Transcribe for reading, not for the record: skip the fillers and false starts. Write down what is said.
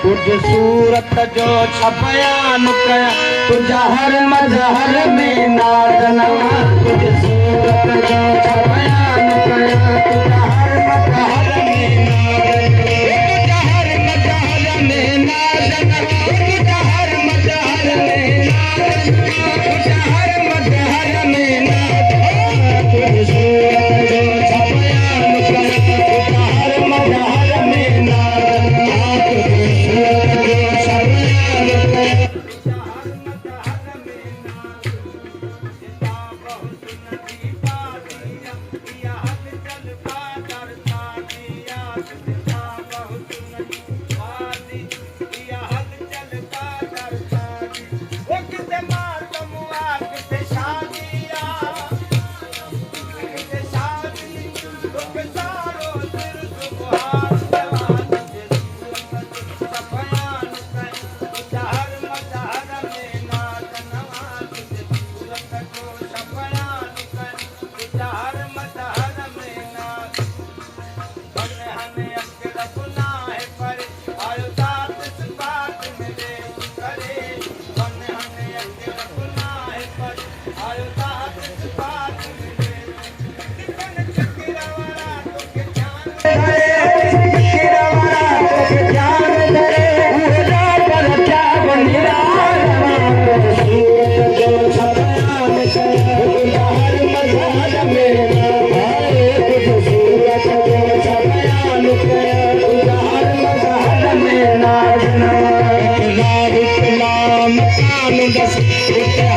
तुझ सूरत जो छपयान कया तुझा हर मजहर में नादनवा तुझ सूरत जो छपयान कया तुझा हर मजहर में तुझा हर मजहर में नादनवा तुझा हर मजहर में नादनवा तुझा हर मजहर में नादनवा तुझ सूरत जो छपयान कया तुझा हर मजहर में नादनवा तुझ सूरत जो छपयान कया Dasa